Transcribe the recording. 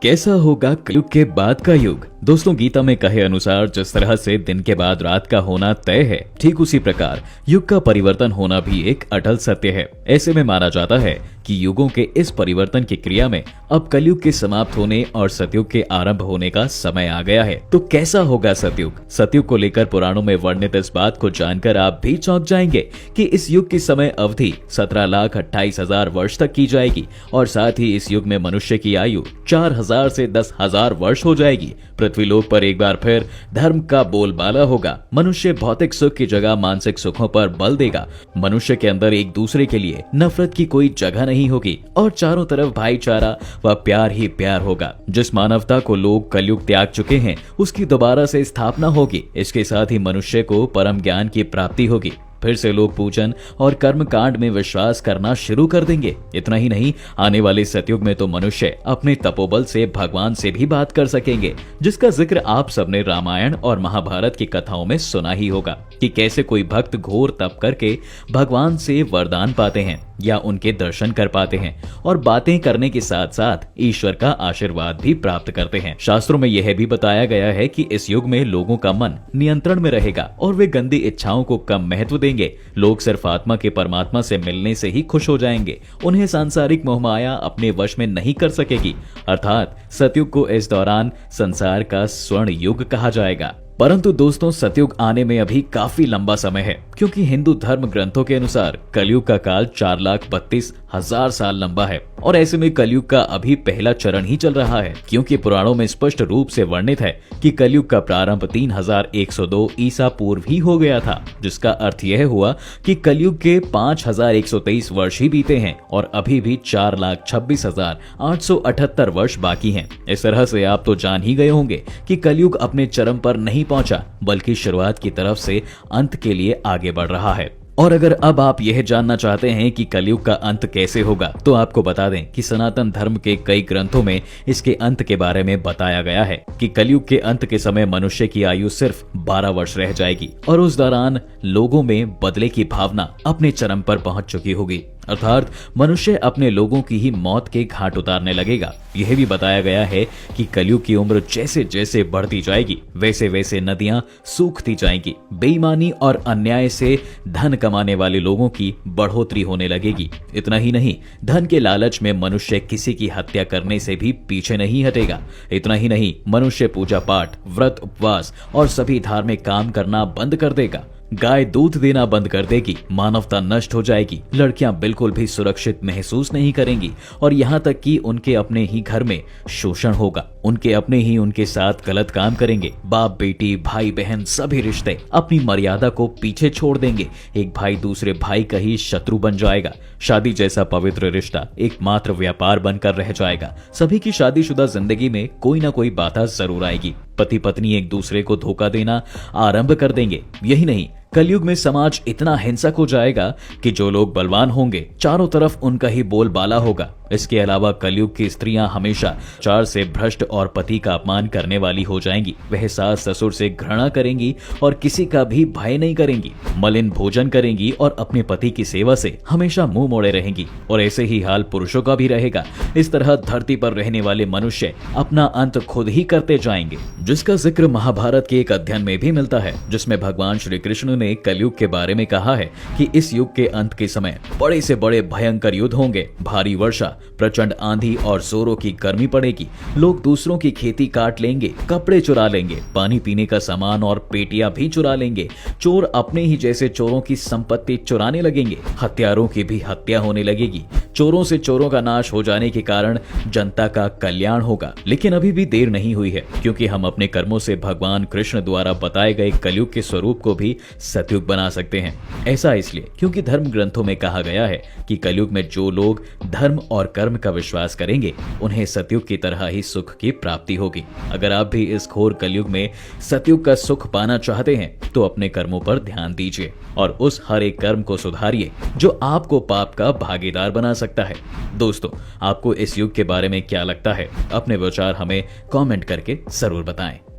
कैसा होगा कलयुग के बाद का युग। दोस्तों, गीता में कहे अनुसार जिस तरह से दिन के बाद रात का होना तय है, ठीक उसी प्रकार युग का परिवर्तन होना भी एक अटल सत्य है। ऐसे में माना जाता है कि युगों के इस परिवर्तन की क्रिया में अब कलयुग के समाप्त होने और सतयुग के आरंभ होने का समय आ गया है। तो कैसा होगा सतयुग? सतयुग को लेकर पुराणों में वर्णित इस बात को जानकर आप भी चौंक जाएंगे कि इस युग की समय अवधि 17,28,000 वर्ष तक की जाएगी और साथ ही इस युग में मनुष्य की आयु 4,000 से 10,000 वर्ष हो जाएगी। पृथ्वीलोक पर एक बार फिर धर्म का बोलबाला होगा। मनुष्य भौतिक सुख की जगह मानसिक सुखों पर बल देगा। मनुष्य के अंदर एक दूसरे के लिए नफरत की कोई जगह नहीं होगी और चारों तरफ भाईचारा व प्यार ही प्यार होगा। जिस मानवता को लोग कलयुग त्याग चुके हैं, उसकी दोबारा से स्थापना होगी। इसके साथ ही मनुष्य को परम ज्ञान की प्राप्ति होगी। फिर से लोग पूजन और कर्म कांड में विश्वास करना शुरू कर देंगे। इतना ही नहीं, आने वाले सतयुग में तो मनुष्य अपने तपोबल से भगवान से भी बात कर सकेंगे, जिसका जिक्र आप सबने रामायण और महाभारत की कथाओं में सुना ही होगा कि कैसे कोई भक्त घोर तप करके भगवान से वरदान पाते हैं या उनके दर्शन कर पाते हैं और बातें करने के साथ साथ ईश्वर का आशीर्वाद भी प्राप्त करते हैं। शास्त्रों में यह भी बताया गया है कि इस युग में लोगों का मन नियंत्रण में रहेगा और वे गंदी इच्छाओं को कम महत्व देंगे। लोग सिर्फ आत्मा के परमात्मा से मिलने से ही खुश हो जाएंगे। उन्हें सांसारिक मोहमाया अपने वश में नहीं कर सकेगी। अर्थात सतयुग को इस दौरान संसार का स्वर्ण युग कहा जाएगा। परंतु दोस्तों, सतयुग आने में अभी काफी लंबा समय है, क्योंकि हिंदू धर्म ग्रंथों के अनुसार कलयुग का काल 4,32,000 साल लंबा है और ऐसे में कलयुग का अभी पहला चरण ही चल रहा है। क्योंकि पुराणों में स्पष्ट रूप से वर्णित है कि कलयुग का प्रारंभ 3,102 ईसा पूर्व ही हो गया था, जिसका अर्थ यह हुआ कि कलयुग के 5,123 वर्ष ही बीते हैं और अभी भी 4,26,878 वर्ष बाकी हैं। इस तरह से आप तो जान ही गए होंगे कि कलयुग अपने चरम पर नहीं पहुंचा, बल्कि शुरुआत की तरफ से अंत के लिए आगे बढ़ रहा है। और अगर अब आप यह जानना चाहते हैं कि कलयुग का अंत कैसे होगा, तो आपको बता दें कि सनातन धर्म के कई ग्रंथों में इसके अंत के बारे में बताया गया है कि कलयुग के अंत के समय मनुष्य की आयु सिर्फ 12 वर्ष रह जाएगी और उस दौरान लोगों में बदले की भावना अपने चरम पर पहुंच चुकी होगी। अर्थात मनुष्य अपने लोगों की ही मौत के घाट उतारने लगेगा। यह भी बताया गया है कि कलयुग की उम्र जैसे जैसे बढ़ती जाएगी, वैसे वैसे नदियां सूखती जाएंगी। बेईमानी और अन्याय से धन कमाने वाले लोगों की बढ़ोतरी होने लगेगी। इतना ही नहीं, धन के लालच में मनुष्य किसी की हत्या करने से भी पीछे नहीं हटेगा। इतना ही नहीं, मनुष्य पूजा पाठ, व्रत, उपवास और सभी धार्मिक काम करना बंद कर देगा। गाय दूध देना बंद कर देगी। मानवता नष्ट हो जाएगी। लड़कियां बिल्कुल भी सुरक्षित महसूस नहीं करेंगी और यहाँ तक कि उनके अपने ही घर में शोषण होगा। उनके अपने ही उनके साथ गलत काम करेंगे। बाप बेटी, भाई बहन सभी रिश्ते अपनी मर्यादा को पीछे छोड़ देंगे। एक भाई दूसरे भाई का ही शत्रु बन जाएगा। शादी जैसा पवित्र रिश्ता एकमात्र व्यापार बनकर रह जाएगा। सभी की शादीशुदा जिंदगी में कोई ना कोई बाधा जरूर आएगी। पति पत्नी एक दूसरे को धोखा देना आरंभ कर देंगे। यही नहीं, कलयुग में समाज इतना हिंसक हो जाएगा कि जो लोग बलवान होंगे, चारों तरफ उनका ही बोलबाला होगा। इसके अलावा कलयुग की स्त्रियां हमेशा चार से भ्रष्ट और पति का अपमान करने वाली हो जाएंगी। वह सास ससुर से घृणा करेंगी और किसी का भी भय नहीं करेंगी। मलिन भोजन करेंगी और अपने पति की सेवा से हमेशा मुंह मोड़े रहेंगी। और ऐसे ही हाल पुरुषों का भी रहेगा। इस तरह धरती पर रहने वाले मनुष्य अपना अंत खुद ही करते जाएंगे, जिसका जिक्र महाभारत के एक अध्ययन में भी मिलता है, जिसमें भगवान श्री कृष्ण ने कलयुग के बारे में कहा है कि इस युग के अंत के समय बड़े से बड़े भयंकर युद्ध होंगे। भारी वर्षा, प्रचंड आंधी और जोरों की गर्मी पड़ेगी। लोग दूसरों की खेती काट लेंगे, कपड़े चुरा लेंगे, पानी पीने का सामान और पेटियां भी चुरा लेंगे। चोर अपने ही जैसे चोरों की संपत्ति चुराने लगेंगे। हत्यारों की भी हत्या होने लगेगी। चोरों से चोरों का नाश हो जाने के कारण जनता का कल्याण होगा। लेकिन अभी भी देर नहीं हुई है, क्योंकि हम अपने कर्मों से भगवान कृष्ण द्वारा बताए गए कलयुग के स्वरूप को भी सतयुग बना सकते हैं। ऐसा इसलिए क्योंकि धर्म ग्रंथों में कहा गया है कि कलयुग में जो लोग धर्म और कर्म का विश्वास करेंगे, उन्हें सतयुग की तरह ही सुख की प्राप्ति होगी। अगर आप भी इस घोर कलयुग में सतयुग का सुख पाना चाहते हैं, तो अपने कर्मों पर ध्यान दीजिए और उस हर एक कर्म को सुधारिए जो आपको पाप का भागीदार बना सकता है। दोस्तों, आपको इस युग के बारे में क्या लगता है? अपने विचार हमें कमेंट करके जरूर बताएं।